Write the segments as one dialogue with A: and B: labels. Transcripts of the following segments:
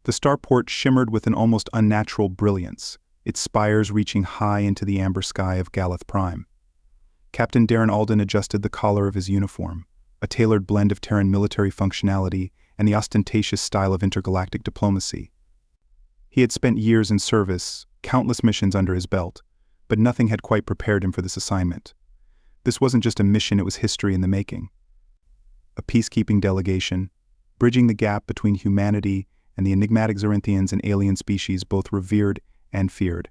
A: The starport shimmered with an almost unnatural brilliance, its spires reaching high into the amber sky of Galeth Prime. Captain Darren Alden adjusted the collar of his uniform, a tailored blend of Terran military functionality and the ostentatious style of intergalactic diplomacy. He had spent years in service, countless missions under his belt, but nothing had quite prepared him for this assignment. This wasn't just a mission, it was history in the making. A peacekeeping delegation, bridging the gap between humanity and the enigmatic Xerinthians and alien species both revered and feared.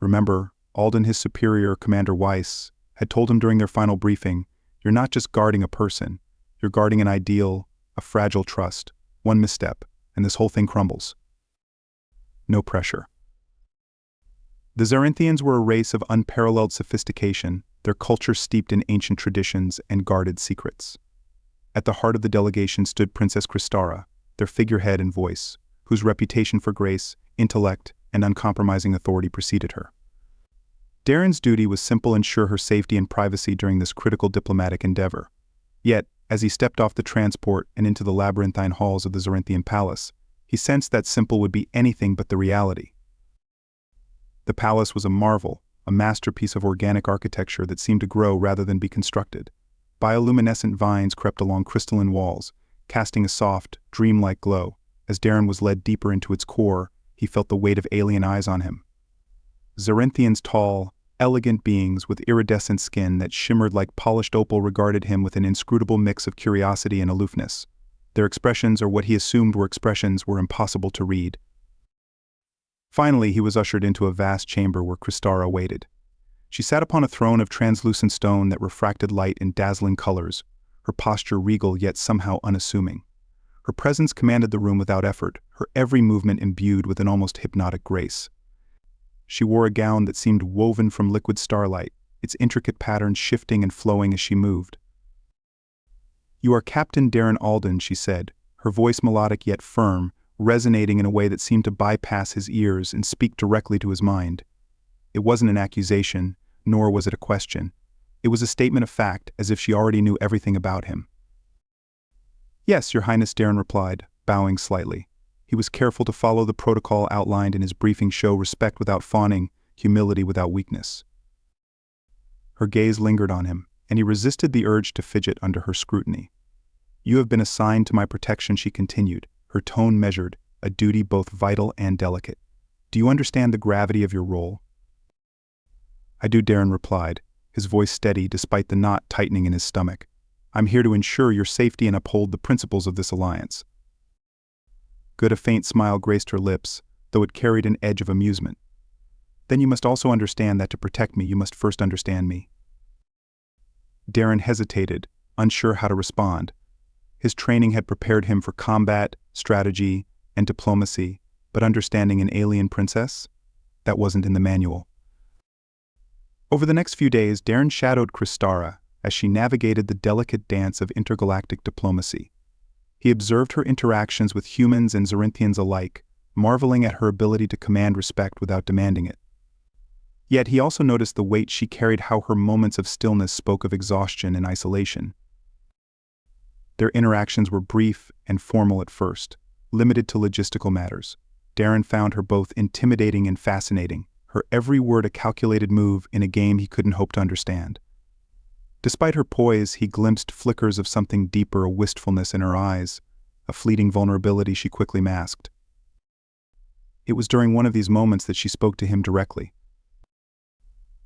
A: Remember, Alden, his superior, Commander Weiss, had told him during their final briefing, "You're not just guarding a person, you're guarding an ideal, a fragile trust. One misstep, and this whole thing crumbles." No pressure. The Xerinthians were a race of unparalleled sophistication, their culture steeped in ancient traditions and guarded secrets. At the heart of the delegation stood Princess Kristara, their figurehead and voice, whose reputation for grace, intellect, and uncompromising authority preceded her. Darren's duty was simple: ensure her safety and privacy during this critical diplomatic endeavor. Yet, as he stepped off the transport and into the labyrinthine halls of the Xerinthian palace, he sensed that simple would be anything but the reality. The palace was a marvel, a masterpiece of organic architecture that seemed to grow rather than be constructed. Bioluminescent vines crept along crystalline walls, casting a soft, dreamlike glow. As Darren was led deeper into its core, he felt the weight of alien eyes on him. Xerinthians, tall, elegant beings with iridescent skin that shimmered like polished opal, regarded him with an inscrutable mix of curiosity and aloofness. Their expressions, or what he assumed were expressions, were impossible to read. Finally, he was ushered into a vast chamber where Kristara waited. She sat upon a throne of translucent stone that refracted light in dazzling colors, her posture regal yet somehow unassuming. Her presence commanded the room without effort, her every movement imbued with an almost hypnotic grace. She wore a gown that seemed woven from liquid starlight, its intricate patterns shifting and flowing as she moved. "You are Captain Darren Alden," she said, her voice melodic yet firm, resonating in a way that seemed to bypass his ears and speak directly to his mind. It wasn't an accusation, nor was it a question. It was a statement of fact, as if she already knew everything about him. "Yes, Your Highness," Darren replied, bowing slightly. He was careful to follow the protocol outlined in his briefing: show respect without fawning, humility without weakness. Her gaze lingered on him, and he resisted the urge to fidget under her scrutiny. "You have been assigned to my protection," she continued, her tone measured, a duty both vital and delicate. "Do you understand the gravity of your role?" "I do," Darren replied, his voice steady despite the knot tightening in his stomach. "I'm here to ensure your safety and uphold the principles of this alliance." Good, a faint smile graced her lips, though it carried an edge of amusement. "Then you must also understand that to protect me, you must first understand me." Darren hesitated, unsure how to respond. His training had prepared him for combat, strategy, and diplomacy, but understanding an alien princess? That wasn't in the manual. Over the next few days, Darren shadowed Kristara as she navigated the delicate dance of intergalactic diplomacy. He observed her interactions with humans and Xerinthians alike, marveling at her ability to command respect without demanding it. Yet he also noticed the weight she carried, how her moments of stillness spoke of exhaustion and isolation. Their interactions were brief and formal at first, limited to logistical matters. Darren found her both intimidating and fascinating, her every word a calculated move in a game he couldn't hope to understand. Despite her poise, he glimpsed flickers of something deeper, a wistfulness in her eyes, a fleeting vulnerability she quickly masked. It was during one of these moments that she spoke to him directly.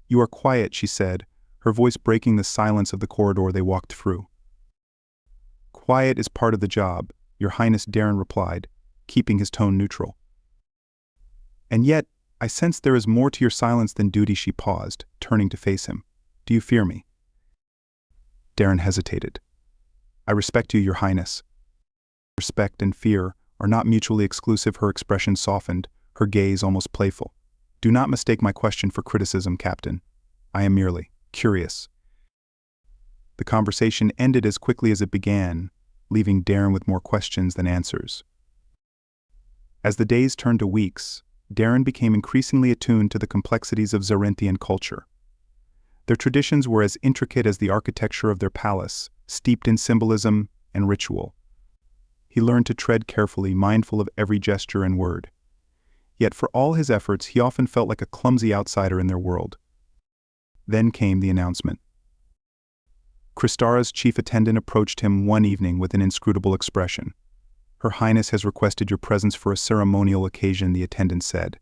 A: "You are quiet," she said, her voice breaking the silence of the corridor they walked through. "Quiet is part of the job, Your Highness," Darren replied, keeping his tone neutral. "And yet, I sense there is more to your silence than duty," she paused, turning to face him. "Do you fear me?" Darren hesitated. "I respect you, Your Highness." Respect and fear are not mutually exclusive. Her expression softened, her gaze almost playful. "Do not mistake my question for criticism, Captain. I am merely curious." The conversation ended as quickly as it began, leaving Darren with more questions than answers. As the days turned to weeks, Darren became increasingly attuned to the complexities of Xerinthian culture. Their traditions were as intricate as the architecture of their palace, steeped in symbolism and ritual. He learned to tread carefully, mindful of every gesture and word. Yet for all his efforts, he often felt like a clumsy outsider in their world. Then came the announcement. Kristara's chief attendant approached him one evening with an inscrutable expression. "Her Highness has requested your presence for a ceremonial occasion," the attendant said.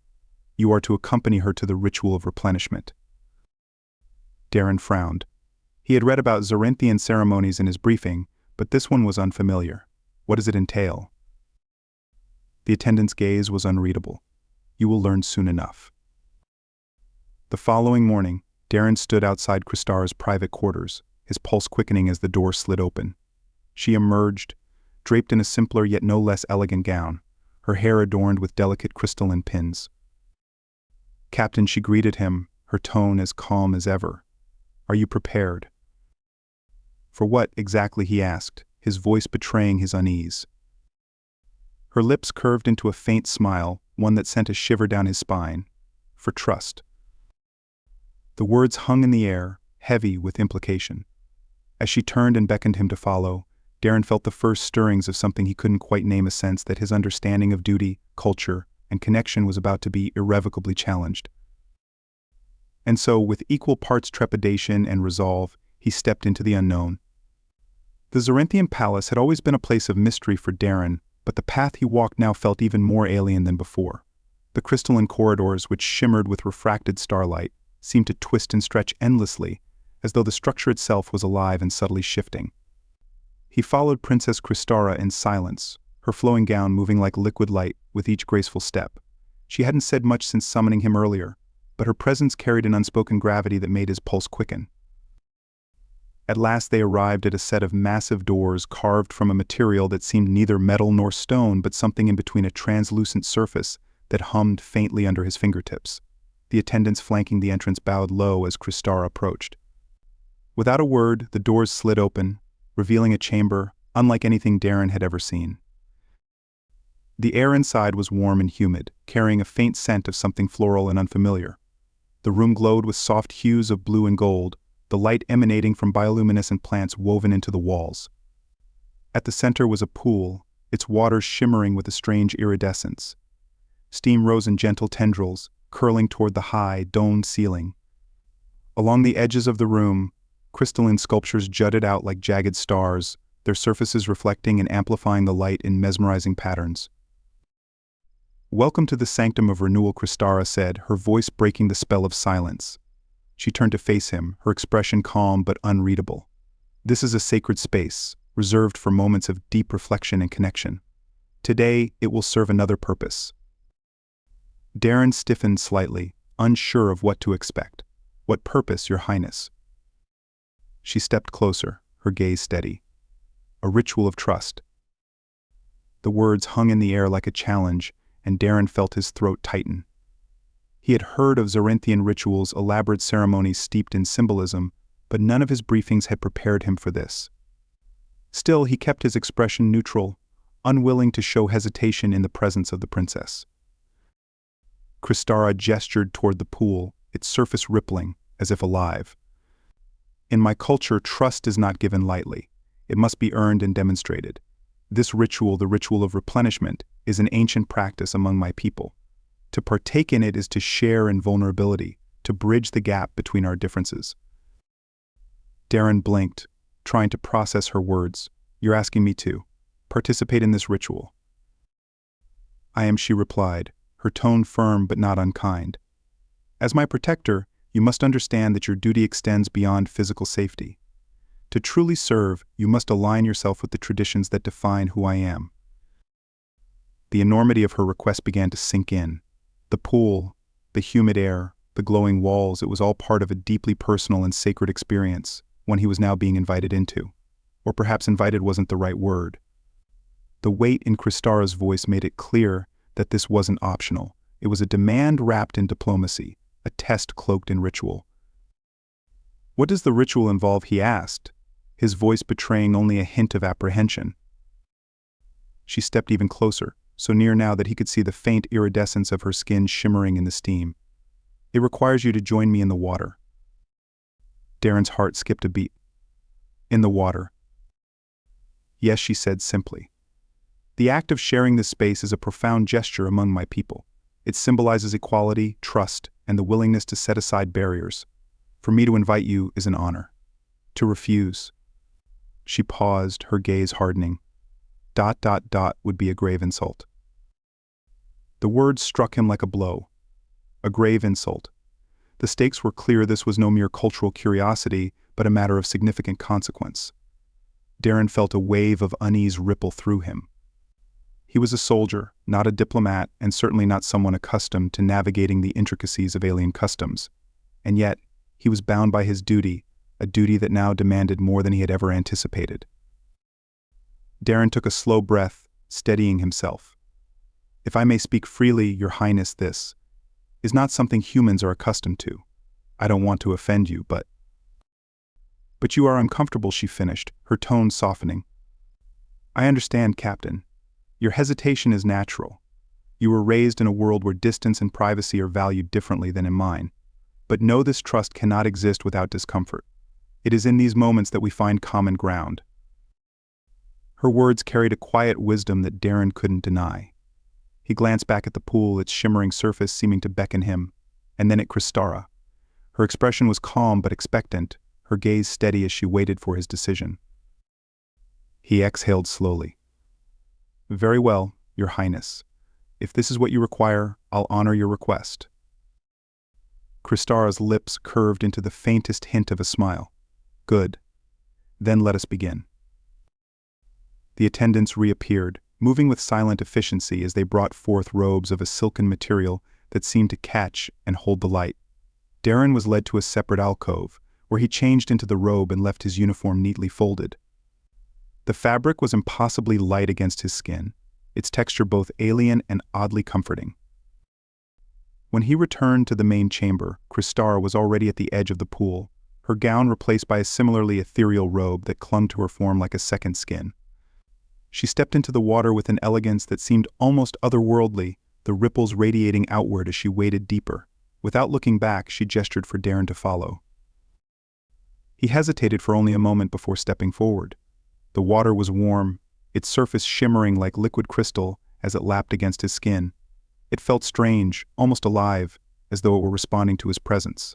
A: "You are to accompany her to the ritual of replenishment." Darren frowned. He had read about Zorinthian ceremonies in his briefing, but this one was unfamiliar. What does it entail? The attendant's gaze was unreadable. "You will learn soon enough." The following morning, Darren stood outside Kristara's private quarters, his pulse quickening as the door slid open. She emerged, draped in a simpler yet no less elegant gown, her hair adorned with delicate crystalline pins. "Captain," she greeted him, her tone as calm as ever. "Are you prepared?" "For what, exactly?" he asked, his voice betraying his unease. Her lips curved into a faint smile, one that sent a shiver down his spine. "For trust." The words hung in the air, heavy with implication. As she turned and beckoned him to follow, Darren felt the first stirrings of something he couldn't quite name, a sense that his understanding of duty, culture, and connection was about to be irrevocably challenged. And so, with equal parts trepidation and resolve, he stepped into the unknown. The Zorinthian palace had always been a place of mystery for Darren, but the path he walked now felt even more alien than before. The crystalline corridors, which shimmered with refracted starlight, seemed to twist and stretch endlessly, as though the structure itself was alive and subtly shifting. He followed Princess Kristara in silence, her flowing gown moving like liquid light with each graceful step. She hadn't said much since summoning him earlier, but her presence carried an unspoken gravity that made his pulse quicken. At last they arrived at a set of massive doors carved from a material that seemed neither metal nor stone, but something in between, a translucent surface that hummed faintly under his fingertips. The attendants flanking the entrance bowed low as Kristara approached. Without a word, the doors slid open, revealing a chamber unlike anything Darren had ever seen. The air inside was warm and humid, carrying a faint scent of something floral and unfamiliar. The room glowed with soft hues of blue and gold, the light emanating from bioluminescent plants woven into the walls. At the center was a pool, its waters shimmering with a strange iridescence. Steam rose in gentle tendrils, curling toward the high, domed ceiling. Along the edges of the room, crystalline sculptures jutted out like jagged stars, their surfaces reflecting and amplifying the light in mesmerizing patterns. "Welcome to the sanctum of renewal," Kristara said, her voice breaking the spell of silence. She turned to face him, her expression calm but unreadable. "This is a sacred space, reserved for moments of deep reflection and connection. Today, it will serve another purpose." Darren stiffened slightly, unsure of what to expect. "What purpose, Your Highness?" She stepped closer, her gaze steady. "A ritual of trust." The words hung in the air like a challenge, and Darren felt his throat tighten. He had heard of Zorinthian rituals, elaborate ceremonies steeped in symbolism, but none of his briefings had prepared him for this. Still, he kept his expression neutral, unwilling to show hesitation in the presence of the princess. Kristara gestured toward the pool, its surface rippling, as if alive. "In my culture, trust is not given lightly. It must be earned and demonstrated. This ritual, the ritual of replenishment, is an ancient practice among my people. To partake in it is to share in vulnerability, to bridge the gap between our differences." Darren blinked, trying to process her words. "You're asking me to participate in this ritual?" "I am," she replied, her tone firm but not unkind. "As my protector, you must understand that your duty extends beyond physical safety. To truly serve, you must align yourself with the traditions that define who I am." The enormity of her request began to sink in. The pool, the humid air, the glowing walls, it was all part of a deeply personal and sacred experience, one he was now being invited into. Or perhaps invited wasn't the right word. The weight in Kristara's voice made it clear that this wasn't optional. It was a demand wrapped in diplomacy, a test cloaked in ritual. "What does the ritual involve?" he asked, his voice betraying only a hint of apprehension. She stepped even closer, so near now that he could see the faint iridescence of her skin shimmering in the steam. "It requires you to join me in the water." Darren's heart skipped a beat. "In the water?" "Yes," she said simply. The act of sharing this space is a profound gesture among my people. It symbolizes equality, trust, and the willingness to set aside barriers. For me to invite you is an honor. To refuse. She paused, her gaze hardening. ... would be a grave insult. The words struck him like a blow. A grave insult. The stakes were clear. This was no mere cultural curiosity, but a matter of significant consequence. Darren felt a wave of unease ripple through him. He was a soldier, not a diplomat, and certainly not someone accustomed to navigating the intricacies of alien customs. And yet, he was bound by his duty, a duty that now demanded more than he had ever anticipated. Darren took a slow breath, steadying himself. If I may speak freely, Your Highness, this is not something humans are accustomed to. I don't want to offend you, but you are uncomfortable, she finished, her tone softening. I understand, Captain. Your hesitation is natural. You were raised in a world where distance and privacy are valued differently than in mine. But know this: trust cannot exist without discomfort. It is in these moments that we find common ground. Her words carried a quiet wisdom that Darren couldn't deny. He glanced back at the pool, its shimmering surface seeming to beckon him, and then at Kristara. Her expression was calm but expectant, her gaze steady as she waited for his decision. He exhaled slowly. Very well, Your Highness. If this is what you require, I'll honor your request. Kristara's lips curved into the faintest hint of a smile. Good. Then let us begin. The attendants reappeared, moving with silent efficiency as they brought forth robes of a silken material that seemed to catch and hold the light. Darren was led to a separate alcove, where he changed into the robe and left his uniform neatly folded. The fabric was impossibly light against his skin, its texture both alien and oddly comforting. When he returned to the main chamber, Kristara was already at the edge of the pool, her gown replaced by a similarly ethereal robe that clung to her form like a second skin. She stepped into the water with an elegance that seemed almost otherworldly, the ripples radiating outward as she waded deeper. Without looking back, she gestured for Darren to follow. He hesitated for only a moment before stepping forward. The water was warm, its surface shimmering like liquid crystal as it lapped against his skin. It felt strange, almost alive, as though it were responding to his presence.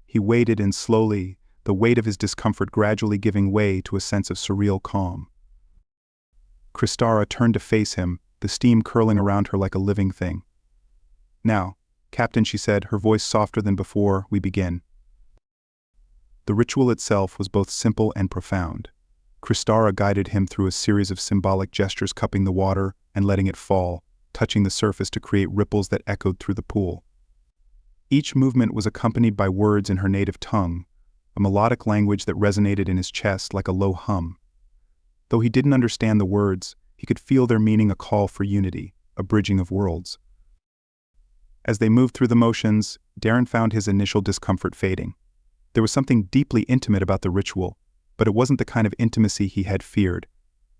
A: He waded in slowly, the weight of his discomfort gradually giving way to a sense of surreal calm. Kristara turned to face him, the steam curling around her like a living thing. Now, Captain, she said, her voice softer than before, we begin. The ritual itself was both simple and profound. Kristara guided him through a series of symbolic gestures, cupping the water and letting it fall, touching the surface to create ripples that echoed through the pool. Each movement was accompanied by words in her native tongue, a melodic language that resonated in his chest like a low hum. Though he didn't understand the words, he could feel their meaning: a call for unity, a bridging of worlds. As they moved through the motions, Darren found his initial discomfort fading. There was something deeply intimate about the ritual, but it wasn't the kind of intimacy he had feared.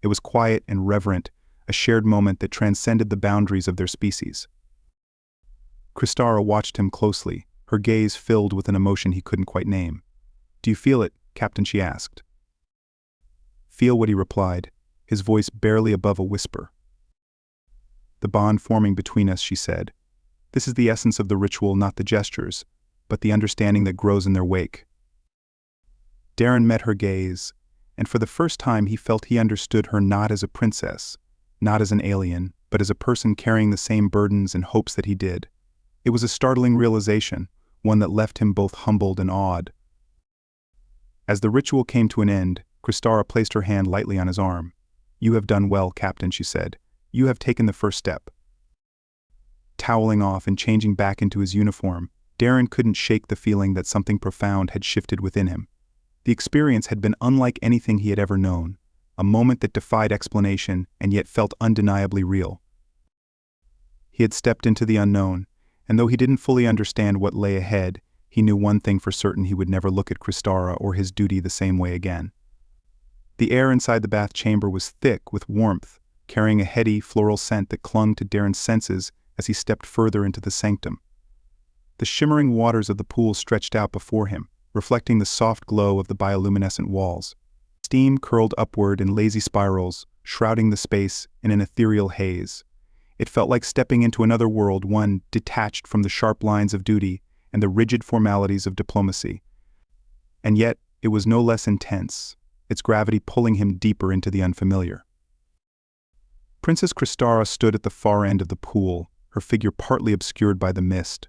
A: It was quiet and reverent, a shared moment that transcended the boundaries of their species. Kristara watched him closely, her gaze filled with an emotion he couldn't quite name. Do you feel it, Captain? She asked. Feel what? He replied, his voice barely above a whisper. The bond forming between us, she said. This is the essence of the ritual, not the gestures, but the understanding that grows in their wake. Darren met her gaze, and for the first time he felt he understood her not as a princess, not as an alien, but as a person carrying the same burdens and hopes that he did. It was a startling realization, one that left him both humbled and awed. As the ritual came to an end, Kristara placed her hand lightly on his arm. You have done well, Captain, she said. You have taken the first step. Toweling off and changing back into his uniform, Darren couldn't shake the feeling that something profound had shifted within him. The experience had been unlike anything he had ever known, a moment that defied explanation and yet felt undeniably real. He had stepped into the unknown, and though he didn't fully understand what lay ahead, he knew one thing for certain: he would never look at Kristara or his duty the same way again. The air inside the bath chamber was thick with warmth, carrying a heady, floral scent that clung to Darren's senses as he stepped further into the sanctum. The shimmering waters of the pool stretched out before him, reflecting the soft glow of the bioluminescent walls. Steam curled upward in lazy spirals, shrouding the space in an ethereal haze. It felt like stepping into another world, one detached from the sharp lines of duty and the rigid formalities of diplomacy. And yet, it was no less intense, its gravity pulling him deeper into the unfamiliar. Princess Kristara stood at the far end of the pool, her figure partly obscured by the mist.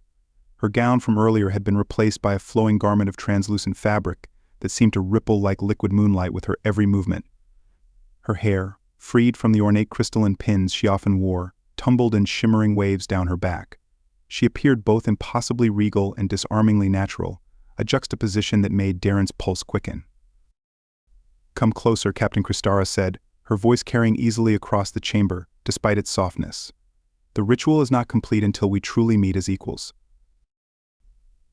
A: Her gown from earlier had been replaced by a flowing garment of translucent fabric that seemed to ripple like liquid moonlight with her every movement. Her hair, freed from the ornate crystalline pins she often wore, tumbled in shimmering waves down her back. She appeared both impossibly regal and disarmingly natural, a juxtaposition that made Darren's pulse quicken. "Come closer," Captain Kristara said, her voice carrying easily across the chamber, despite its softness. "The ritual is not complete until we truly meet as equals."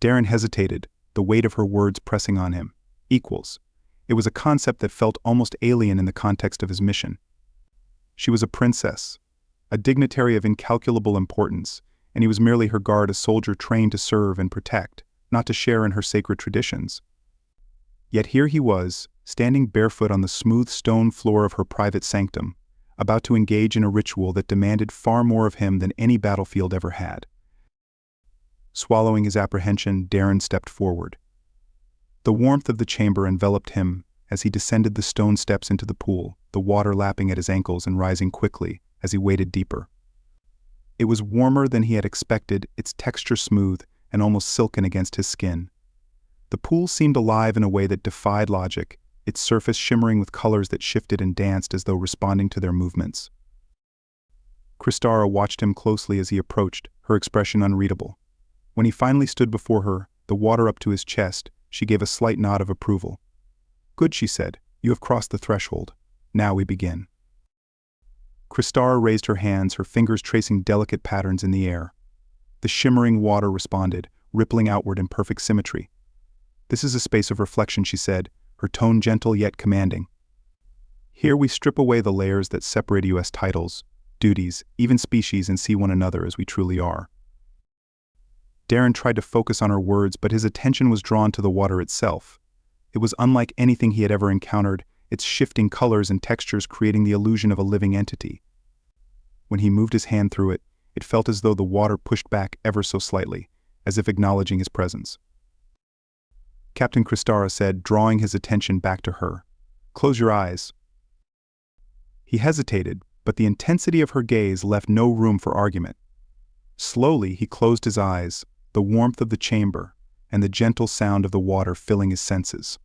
A: Darren hesitated, the weight of her words pressing on him. Equals. It was a concept that felt almost alien in the context of his mission. She was a princess, a dignitary of incalculable importance, and he was merely her guard, a soldier trained to serve and protect, not to share in her sacred traditions. Yet here he was, standing barefoot on the smooth stone floor of her private sanctum, about to engage in a ritual that demanded far more of him than any battlefield ever had. Swallowing his apprehension, Darren stepped forward. The warmth of the chamber enveloped him as he descended the stone steps into the pool, the water lapping at his ankles and rising quickly as he waded deeper. It was warmer than he had expected, its texture smooth and almost silken against his skin. The pool seemed alive in a way that defied logic, its surface shimmering with colors that shifted and danced as though responding to their movements. Kristara watched him closely as he approached, her expression unreadable. When he finally stood before her, the water up to his chest, she gave a slight nod of approval. "Good," she said, "you have crossed the threshold. Now we begin." Kristara raised her hands, her fingers tracing delicate patterns in the air. The shimmering water responded, rippling outward in perfect symmetry. "This is a space of reflection," she said, her tone gentle yet commanding. "Here we strip away the layers that separate you as titles, duties, even species, and see one another as we truly are." Darren tried to focus on her words, but his attention was drawn to the water itself. It was unlike anything he had ever encountered, its shifting colors and textures creating the illusion of a living entity. When he moved his hand through it, it felt as though the water pushed back ever so slightly, as if acknowledging his presence. Captain Kristara said, drawing his attention back to her, "Close your eyes." He hesitated, but the intensity of her gaze left no room for argument. Slowly he closed his eyes, the warmth of the chamber, and the gentle sound of the water filling his senses.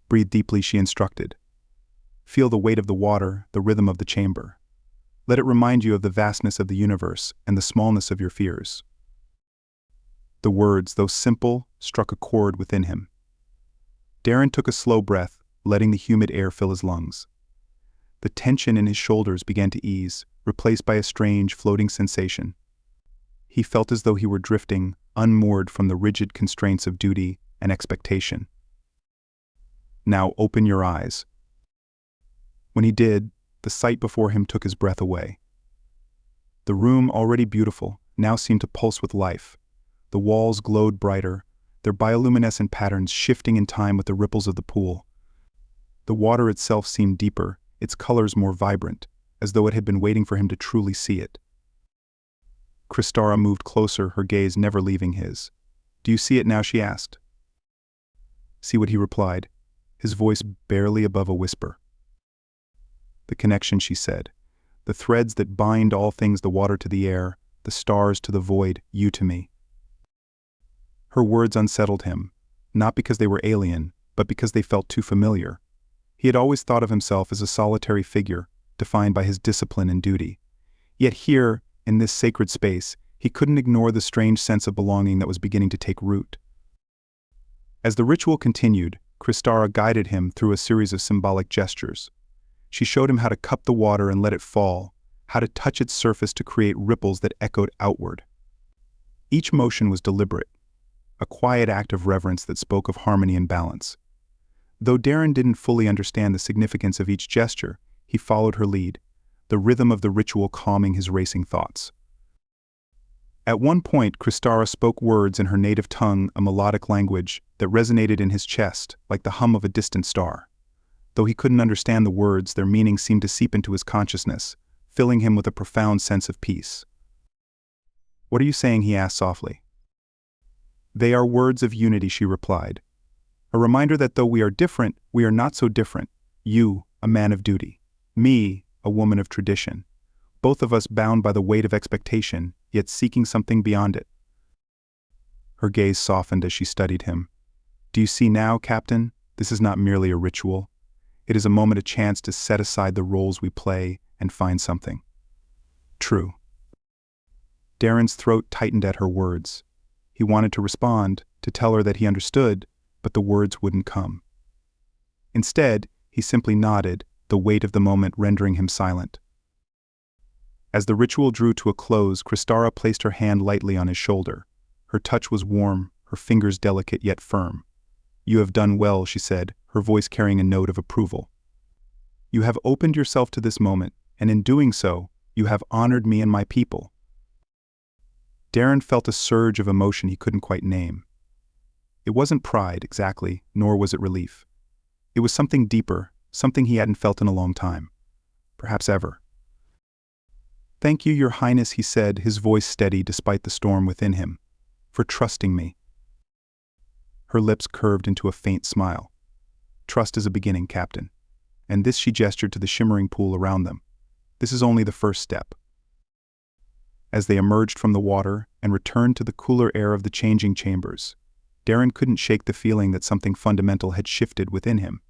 A: "Breathe deeply," she instructed. "Feel the weight of the water, the rhythm of the chamber. Let it remind you of the vastness of the universe and the smallness of your fears." The words, though simple, struck a chord within him. Darren took a slow breath, letting the humid air fill his lungs. The tension in his shoulders began to ease, replaced by a strange, floating sensation. He felt as though he were drifting, unmoored from the rigid constraints of duty and expectation. "Now open your eyes." When he did, the sight before him took his breath away. The room, already beautiful, now seemed to pulse with life. The walls glowed brighter, their bioluminescent patterns shifting in time with the ripples of the pool. The water itself seemed deeper, its colors more vibrant, as though it had been waiting for him to truly see it. Kristara moved closer, her gaze never leaving his. "Do you see it now?" she asked. "See what?" he replied, his voice barely above a whisper. "The connection," she said. "The threads that bind all things, the water to the air, the stars to the void, you to me." Her words unsettled him, not because they were alien, but because they felt too familiar. He had always thought of himself as a solitary figure, defined by his discipline and duty. Yet here, in this sacred space, he couldn't ignore the strange sense of belonging that was beginning to take root. As the ritual continued, Kristara guided him through a series of symbolic gestures. She showed him how to cup the water and let it fall, how to touch its surface to create ripples that echoed outward. Each motion was deliberate, a quiet act of reverence that spoke of harmony and balance. Though Darren didn't fully understand the significance of each gesture, he followed her lead, the rhythm of the ritual calming his racing thoughts. At one point, Kristara spoke words in her native tongue, a melodic language that resonated in his chest like the hum of a distant star. Though he couldn't understand the words, their meaning seemed to seep into his consciousness, filling him with a profound sense of peace. "What are you saying?" he asked softly. "They are words of unity," she replied. "A reminder that though we are different, we are not so different. You, a man of duty. Me, a woman of tradition. Both of us bound by the weight of expectation, yet seeking something beyond it." Her gaze softened as she studied him. "Do you see now, Captain? This is not merely a ritual. It is a moment, a chance to set aside the roles we play and find something true." Darren's throat tightened at her words. He wanted to respond, to tell her that he understood, but the words wouldn't come. Instead, he simply nodded, the weight of the moment rendering him silent. As the ritual drew to a close, Kristara placed her hand lightly on his shoulder. Her touch was warm, her fingers delicate yet firm. "You have done well," she said, her voice carrying a note of approval. "You have opened yourself to this moment, and in doing so, you have honored me and my people." Darren felt a surge of emotion he couldn't quite name. It wasn't pride, exactly, nor was it relief. It was something deeper, something he hadn't felt in a long time. Perhaps ever. "Thank you, Your Highness," he said, his voice steady despite the storm within him, "for trusting me." Her lips curved into a faint smile. "Trust is a beginning, Captain." And this, she gestured to the shimmering pool around them. "This is only the first step." As they emerged from the water and returned to the cooler air of the changing chambers, Darren couldn't shake the feeling that something fundamental had shifted within him.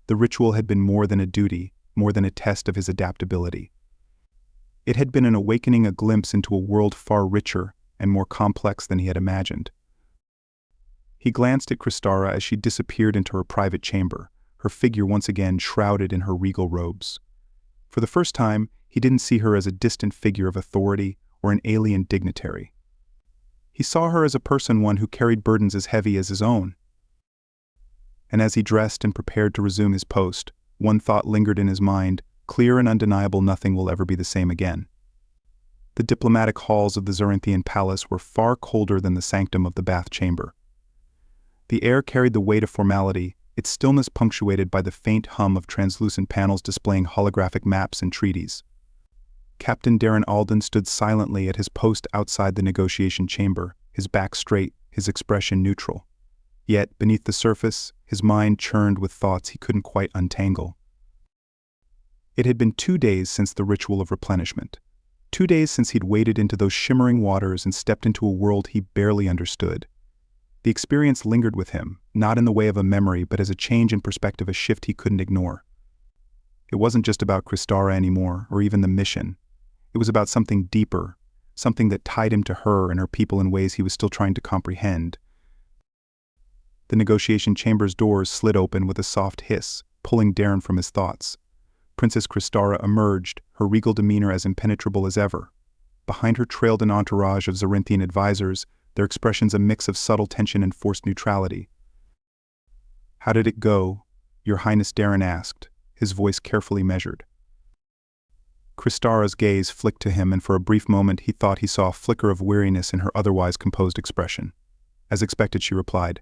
A: The ritual had been more than a duty, more than a test of his adaptability. It had been an awakening, a glimpse into a world far richer and more complex than he had imagined. He glanced at Kristara as she disappeared into her private chamber, her figure once again shrouded in her regal robes. For the first time, he didn't see her as a distant figure of authority or an alien dignitary. He saw her as a person, one who carried burdens as heavy as his own. And as he dressed and prepared to resume his post, one thought lingered in his mind, clear and undeniable: nothing will ever be the same again. The diplomatic halls of the Zarinthian palace were far colder than the sanctum of the bath chamber. The air carried the weight of formality, its stillness punctuated by the faint hum of translucent panels displaying holographic maps and treaties. Captain Darren Alden stood silently at his post outside the negotiation chamber, his back straight, his expression neutral. Yet, beneath the surface, his mind churned with thoughts he couldn't quite untangle. It had been 2 days since the ritual of replenishment. 2 days since he'd waded into those shimmering waters and stepped into a world he barely understood. The experience lingered with him, not in the way of a memory, but as a change in perspective, a shift he couldn't ignore. It wasn't just about Kristara anymore, or even the mission. It was about something deeper, something that tied him to her and her people in ways he was still trying to comprehend. The negotiation chamber's doors slid open with a soft hiss, pulling Darren from his thoughts. Princess Kristara emerged, her regal demeanor as impenetrable as ever. Behind her trailed an entourage of Zarinthian advisors, their expressions a mix of subtle tension and forced neutrality. "How did it go?" Your Highness, Darren asked, his voice carefully measured. Kristara's gaze flicked to him, and for a brief moment he thought he saw a flicker of weariness in her otherwise composed expression. As expected, she replied.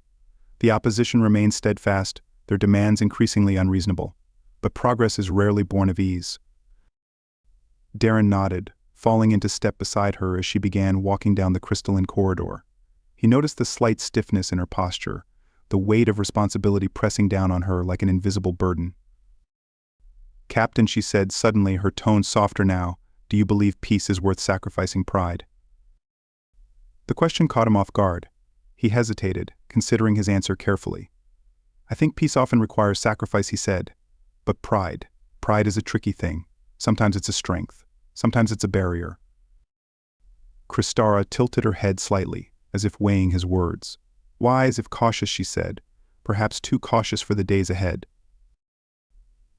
A: "The opposition remains steadfast, their demands increasingly unreasonable. But progress is rarely born of ease." Darren nodded, falling into step beside her as she began walking down the crystalline corridor. He noticed the slight stiffness in her posture, the weight of responsibility pressing down on her like an invisible burden. "Captain," she said suddenly, her tone softer now, "do you believe peace is worth sacrificing pride?" The question caught him off guard. He hesitated, considering his answer carefully. "I think peace often requires sacrifice," he said. "But pride is a tricky thing. Sometimes it's a strength. Sometimes it's a barrier." Kristara tilted her head slightly, as if weighing his words. "Wise if cautious," she said, "perhaps too cautious for the days ahead."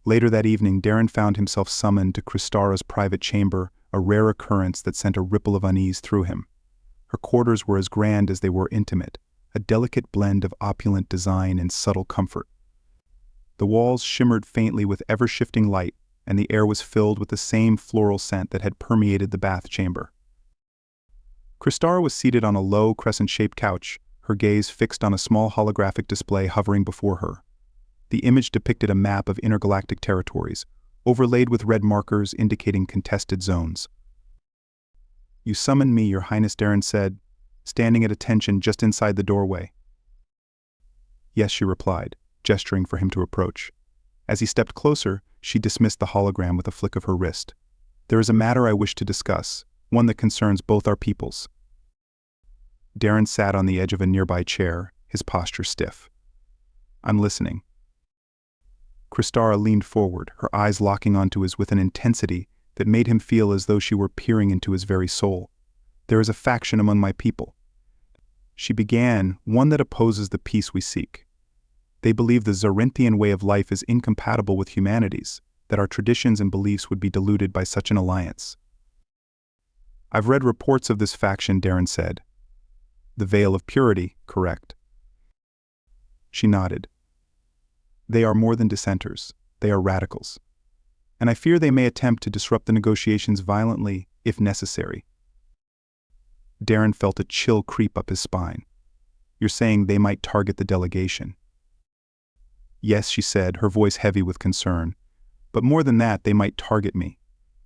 A: Later that evening, Darren found himself summoned to Kristara's private chamber, a rare occurrence that sent a ripple of unease through him. Her quarters were as grand as they were intimate, a delicate blend of opulent design and subtle comfort. The walls shimmered faintly with ever-shifting light, and the air was filled with the same floral scent that had permeated the bath chamber. Kristara was seated on a low, crescent-shaped couch, her gaze fixed on a small holographic display hovering before her. The image depicted a map of intergalactic territories, overlaid with red markers indicating contested zones. "You summoned me, Your Highness," Darren said, standing at attention just inside the doorway. "Yes," she replied, gesturing for him to approach. As he stepped closer, she dismissed the hologram with a flick of her wrist. "There is a matter I wish to discuss, one that concerns both our peoples." Darren sat on the edge of a nearby chair, his posture stiff. "I'm listening." Kristara leaned forward, her eyes locking onto his with an intensity that made him feel as though she were peering into his very soul. "There is a faction among my people," she began, "one that opposes the peace we seek. They believe the Zarinthian way of life is incompatible with humanity's, that our traditions and beliefs would be diluted by such an alliance." "I've read reports of this faction," Darren said. "The Veil of Purity, correct?" She nodded. "They are more than dissenters, they are radicals. And I fear they may attempt to disrupt the negotiations violently, if necessary." Darren felt a chill creep up his spine. "You're saying they might target the delegation?" "Yes," she said, her voice heavy with concern. "But more than that, they might target me.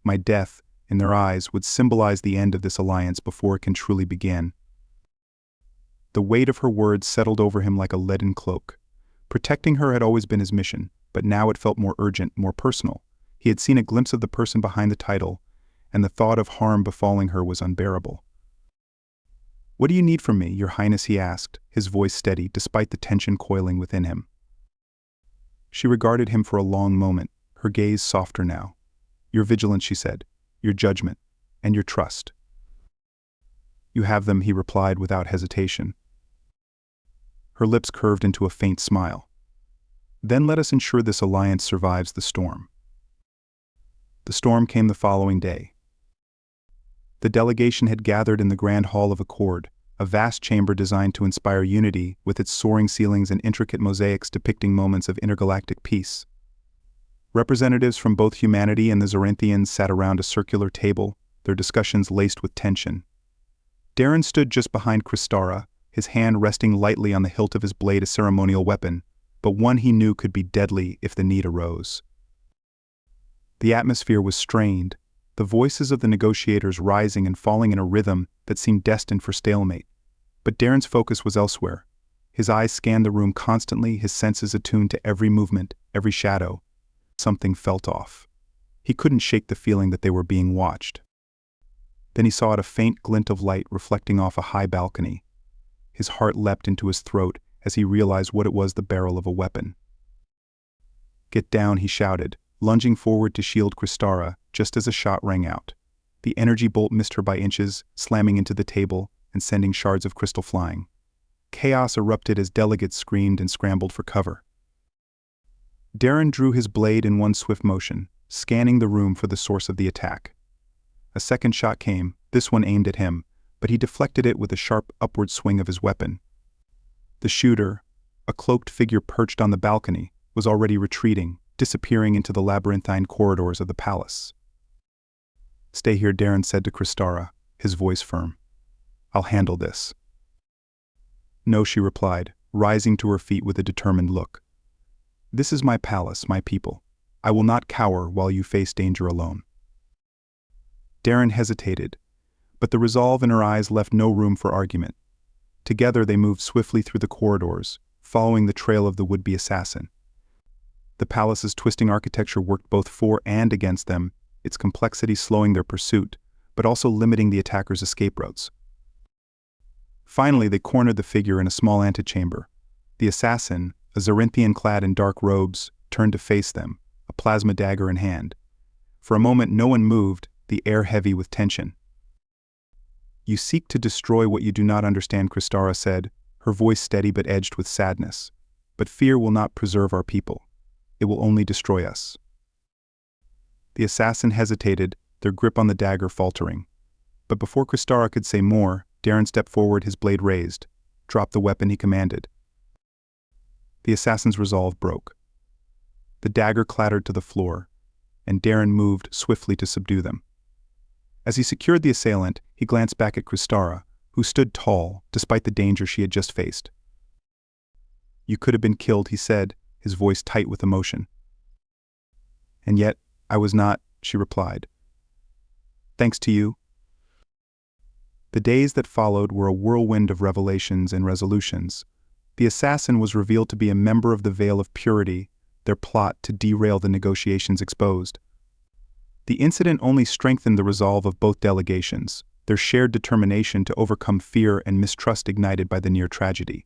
A: My death, in their eyes, would symbolize the end of this alliance before it can truly begin." The weight of her words settled over him like a leaden cloak. Protecting her had always been his mission, but now it felt more urgent, more personal. He had seen a glimpse of the person behind the title, and the thought of harm befalling her was unbearable. "What do you need from me, Your Highness?" he asked, his voice steady despite the tension coiling within him. She regarded him for a long moment, her gaze softer now. "Your vigilance," she said, "your judgment, and your trust." "You have them," he replied without hesitation. Her lips curved into a faint smile. "Then let us ensure this alliance survives the storm." The storm came the following day. The delegation had gathered in the Grand Hall of Accord, a vast chamber designed to inspire unity with its soaring ceilings and intricate mosaics depicting moments of intergalactic peace. Representatives from both humanity and the Zarinthians sat around a circular table, their discussions laced with tension. Darren stood just behind Kristara, his hand resting lightly on the hilt of his blade, a ceremonial weapon, but one he knew could be deadly if the need arose. The atmosphere was strained, the voices of the negotiators rising and falling in a rhythm that seemed destined for stalemate. But Darren's focus was elsewhere. His eyes scanned the room constantly, his senses attuned to every movement, every shadow. Something felt off. He couldn't shake the feeling that they were being watched. Then he saw a faint glint of light reflecting off a high balcony. His heart leapt into his throat as he realized what it was, the barrel of a weapon. "Get down," he shouted, lunging forward to shield Kristara just as a shot rang out. The energy bolt missed her by inches, slamming into the table and sending shards of crystal flying. Chaos erupted as delegates screamed and scrambled for cover. Darren drew his blade in one swift motion, scanning the room for the source of the attack. A second shot came, this one aimed at him, but he deflected it with a sharp upward swing of his weapon. The shooter, a cloaked figure perched on the balcony, was already retreating, disappearing into the labyrinthine corridors of the palace. "Stay here," Darren said to Kristara, his voice firm. "I'll handle this." "No," she replied, rising to her feet with a determined look. "This is my palace, my people. I will not cower while you face danger alone." Darren hesitated, but the resolve in her eyes left no room for argument. Together they moved swiftly through the corridors, following the trail of the would-be assassin. The palace's twisting architecture worked both for and against them, its complexity slowing their pursuit, but also limiting the attackers' escape routes. Finally, they cornered the figure in a small antechamber. The assassin, a Zarinthian clad in dark robes, turned to face them, a plasma dagger in hand. For a moment no one moved, the air heavy with tension. "You seek to destroy what you do not understand," Kristara said, her voice steady but edged with sadness. "But fear will not preserve our people. It will only destroy us." The assassin hesitated, their grip on the dagger faltering. But before Kristara could say more, Darren stepped forward, his blade raised. "Drop the weapon," he commanded. The assassin's resolve broke. The dagger clattered to the floor, and Darren moved swiftly to subdue them. As he secured the assailant, he glanced back at Kristara, who stood tall, despite the danger she had just faced. "You could have been killed," he said, his voice tight with emotion. "And yet, I was not," she replied. "Thanks to you." The days that followed were a whirlwind of revelations and resolutions. The assassin was revealed to be a member of the Veil of Purity, their plot to derail the negotiations exposed. The incident only strengthened the resolve of both delegations, their shared determination to overcome fear and mistrust ignited by the near tragedy.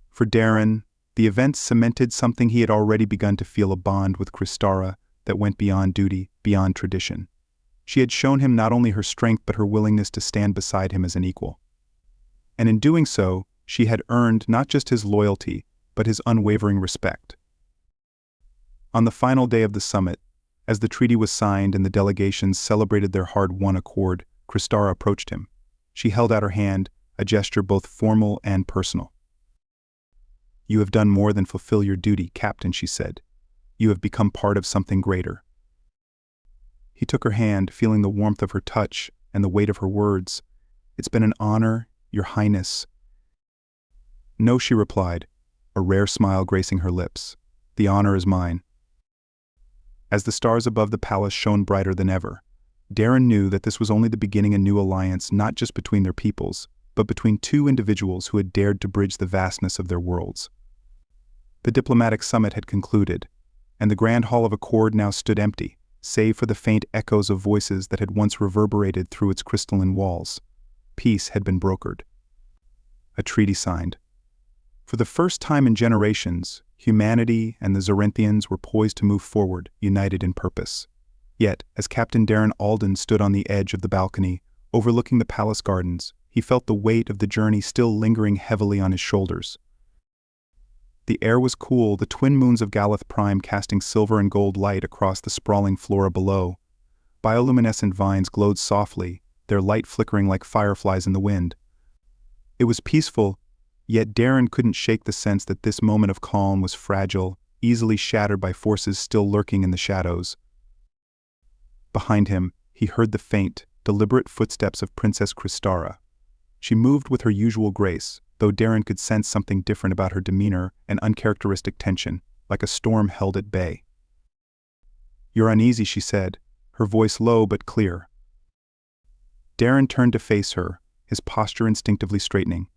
A: For Darren, the events cemented something he had already begun to feel: a bond with Kristara that went beyond duty, beyond tradition. She had shown him not only her strength but her willingness to stand beside him as an equal. And in doing so, she had earned not just his loyalty, but his unwavering respect. On the final day of the summit, as the treaty was signed and the delegations celebrated their hard-won accord, Kristara approached him. She held out her hand, a gesture both formal and personal. "You have done more than fulfill your duty, Captain," she said. "You have become part of something greater." He took her hand, feeling the warmth of her touch and the weight of her words. "It's been an honor, Your Highness." "No," she replied, a rare smile gracing her lips. "The honor is mine." As the stars above the palace shone brighter than ever, Darren knew that this was only the beginning of a new alliance, not just between their peoples, but between two individuals who had dared to bridge the vastness of their worlds. The diplomatic summit had concluded, and the grand hall of accord now stood empty, save for the faint echoes of voices that had once reverberated through its crystalline walls. Peace had been brokered. A treaty signed. For the first time in generations, humanity and the Zorinthians were poised to move forward, united in purpose. Yet, as Captain Darren Alden stood on the edge of the balcony, overlooking the palace gardens, he felt the weight of the journey still lingering heavily on his shoulders. The air was cool, the twin moons of Galeth Prime casting silver and gold light across the sprawling flora below. Bioluminescent vines glowed softly, their light flickering like fireflies in the wind. It was peaceful, yet Darren couldn't shake the sense that this moment of calm was fragile, easily shattered by forces still lurking in the shadows. Behind him, he heard the faint, deliberate footsteps of Princess Kristara. She moved with her usual grace, though Darren could sense something different about her demeanor, an uncharacteristic tension, like a storm held at bay. "You're uneasy," she said, her voice low but clear. Darren turned to face her, his posture instinctively straightening.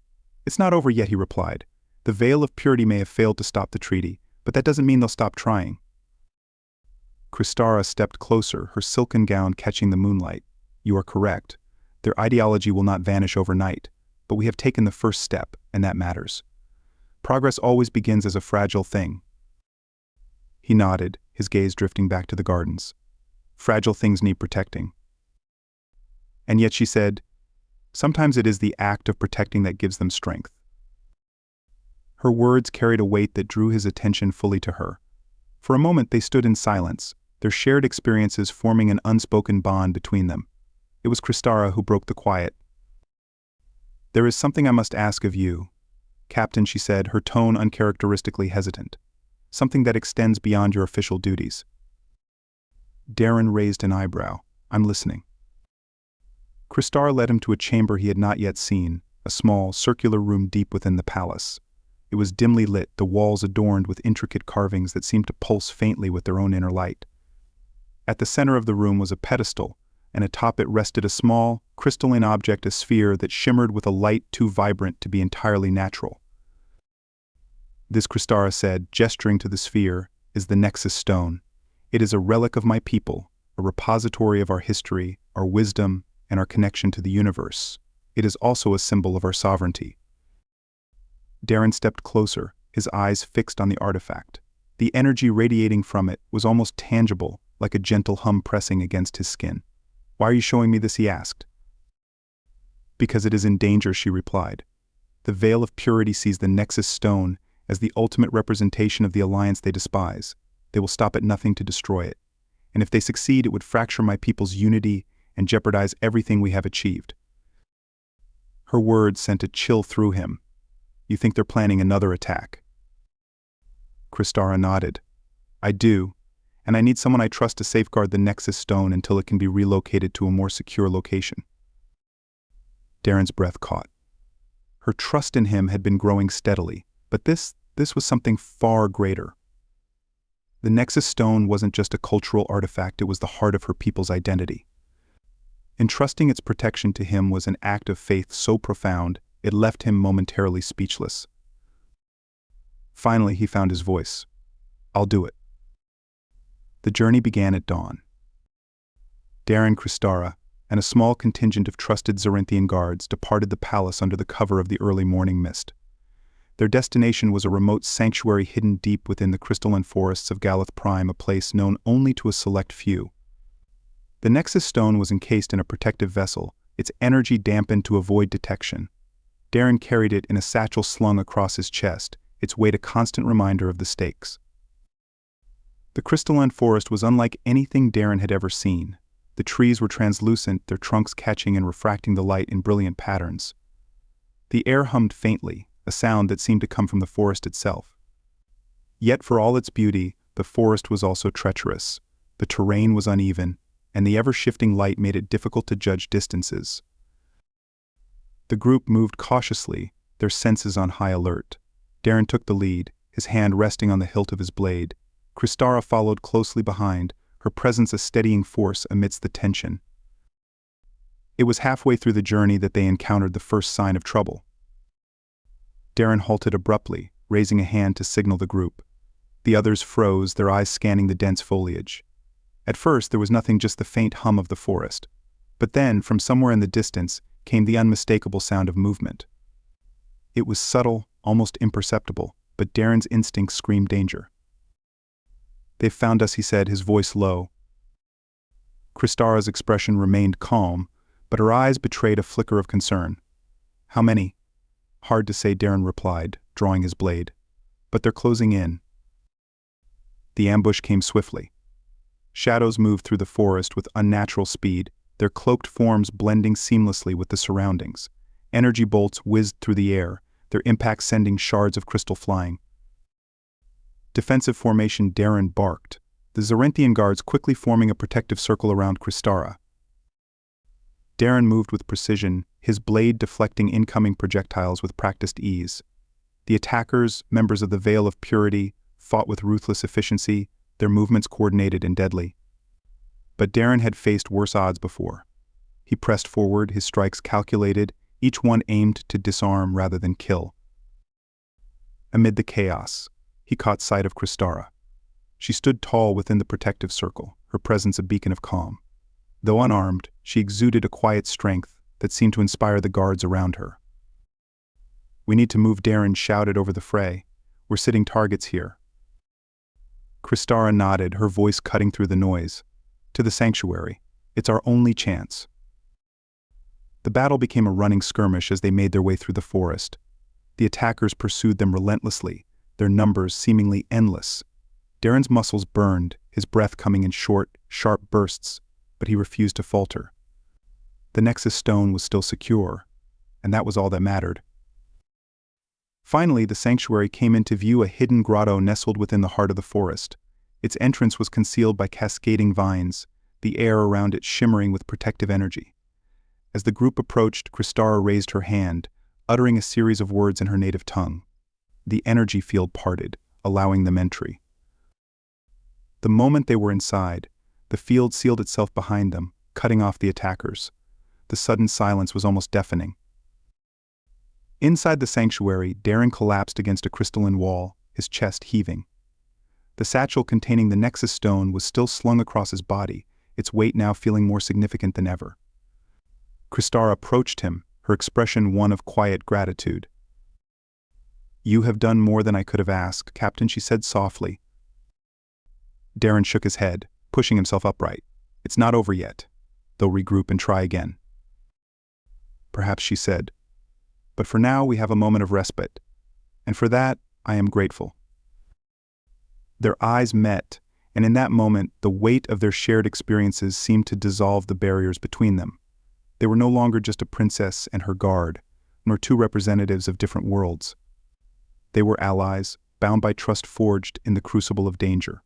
A: "It's not over yet," he replied. "The Veil of Purity may have failed to stop the treaty, but that doesn't mean they'll stop trying." Kristara stepped closer, her silken gown catching the moonlight. "You are correct. Their ideology will not vanish overnight, but we have taken the first step, and that matters. Progress always begins as a fragile thing." He nodded, his gaze drifting back to the gardens. "Fragile things need protecting." "And yet," she said, "sometimes it is the act of protecting that gives them strength." Her words carried a weight that drew his attention fully to her. For a moment they stood in silence, their shared experiences forming an unspoken bond between them. It was Kristara who broke the quiet. "There is something I must ask of you, Captain," she said, her tone uncharacteristically hesitant. "Something that extends beyond your official duties." Darren raised an eyebrow. "I'm listening." Kristara led him to a chamber he had not yet seen, a small, circular room deep within the palace. It was dimly lit, the walls adorned with intricate carvings that seemed to pulse faintly with their own inner light. At the center of the room was a pedestal, and atop it rested a small, crystalline object, a sphere that shimmered with a light too vibrant to be entirely natural. "This," Kristara said, gesturing to the sphere, "is the Nexus Stone. It is a relic of my people, a repository of our history, our wisdom, and our connection to the universe. It is also a symbol of our sovereignty." Darren stepped closer, his eyes fixed on the artifact. The energy radiating from it was almost tangible, like a gentle hum pressing against his skin. "Why are you showing me this?" he asked. "Because it is in danger," she replied. "The Veil of Purity sees the Nexus Stone as the ultimate representation of the alliance they despise. They will stop at nothing to destroy it. And if they succeed, it would fracture my people's unity and jeopardize everything we have achieved." Her words sent a chill through him. "You think they're planning another attack?" Kristara nodded. "I do, and I need someone I trust to safeguard the Nexus Stone until it can be relocated to a more secure location." Darren's breath caught. Her trust in him had been growing steadily, but this this was something far greater. The Nexus Stone wasn't just a cultural artifact, it was the heart of her people's identity. Entrusting its protection to him was an act of faith so profound, it left him momentarily speechless. Finally, he found his voice. "I'll do it." The journey began at dawn. Darren, Kristara, and a small contingent of trusted Zarinthian guards departed the palace under the cover of the early morning mist. Their destination was a remote sanctuary hidden deep within the crystalline forests of Galith Prime, a place known only to a select few. The Nexus Stone was encased in a protective vessel, its energy dampened to avoid detection. Darren carried it in a satchel slung across his chest, its weight a constant reminder of the stakes. The crystalline forest was unlike anything Darren had ever seen. The trees were translucent, their trunks catching and refracting the light in brilliant patterns. The air hummed faintly, a sound that seemed to come from the forest itself. Yet for all its beauty, the forest was also treacherous. The terrain was uneven, and the ever-shifting light made it difficult to judge distances. The group moved cautiously, their senses on high alert. Darren took the lead, his hand resting on the hilt of his blade. Kristara followed closely behind, her presence a steadying force amidst the tension. It was halfway through the journey that they encountered the first sign of trouble. Darren halted abruptly, raising a hand to signal the group. The others froze, their eyes scanning the dense foliage. At first there was nothing, just the faint hum of the forest. But then, from somewhere in the distance, came the unmistakable sound of movement. It was subtle, almost imperceptible, but Darren's instincts screamed danger. "They've found us," he said, his voice low. Kristara's expression remained calm, but her eyes betrayed a flicker of concern. "How many?" "Hard to say," Darren replied, drawing his blade. "But they're closing in." The ambush came swiftly. Shadows moved through the forest with unnatural speed, their cloaked forms blending seamlessly with the surroundings. Energy bolts whizzed through the air, their impact sending shards of crystal flying. "Defensive formation," Darren barked, the Zarinthian guards quickly forming a protective circle around Kristara. Darren moved with precision, his blade deflecting incoming projectiles with practiced ease. The attackers, members of the Veil of Purity, fought with ruthless efficiency, their movements coordinated and deadly. But Darren had faced worse odds before. He pressed forward, his strikes calculated, each one aimed to disarm rather than kill. Amid the chaos, he caught sight of Kristara. She stood tall within the protective circle, her presence a beacon of calm. Though unarmed, she exuded a quiet strength that seemed to inspire the guards around her. "We need to move," Darren shouted over the fray. "We're sitting targets here." Kristara nodded, her voice cutting through the noise. "To the sanctuary. It's our only chance." The battle became a running skirmish as they made their way through the forest. The attackers pursued them relentlessly, their numbers seemingly endless. Darren's muscles burned, his breath coming in short, sharp bursts, but he refused to falter. The Nexus Stone was still secure, and that was all that mattered. Finally, the sanctuary came into view, a hidden grotto nestled within the heart of the forest. Its entrance was concealed by cascading vines, the air around it shimmering with protective energy. As the group approached, Kristara raised her hand, uttering a series of words in her native tongue. The energy field parted, allowing them entry. The moment they were inside, the field sealed itself behind them, cutting off the attackers. The sudden silence was almost deafening. Inside the sanctuary, Darren collapsed against a crystalline wall, his chest heaving. The satchel containing the Nexus Stone was still slung across his body, its weight now feeling more significant than ever. Kristara approached him, her expression one of quiet gratitude. "You have done more than I could have asked, Captain," she said softly. Darren shook his head, pushing himself upright. "It's not over yet. They'll regroup and try again." "Perhaps," she said. "But for now we have a moment of respite, and for that I am grateful." Their eyes met, and in that moment the weight of their shared experiences seemed to dissolve the barriers between them. They were no longer just a princess and her guard, nor two representatives of different worlds. They were allies, bound by trust forged in the crucible of danger.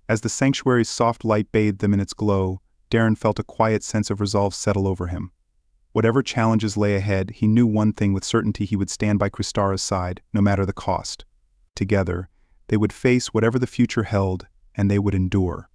A: As the sanctuary's soft light bathed them in its glow, Darren felt a quiet sense of resolve settle over him. Whatever challenges lay ahead, he knew one thing with certainty: he would stand by Kristara's side, no matter the cost. Together, they would face whatever the future held, and they would endure.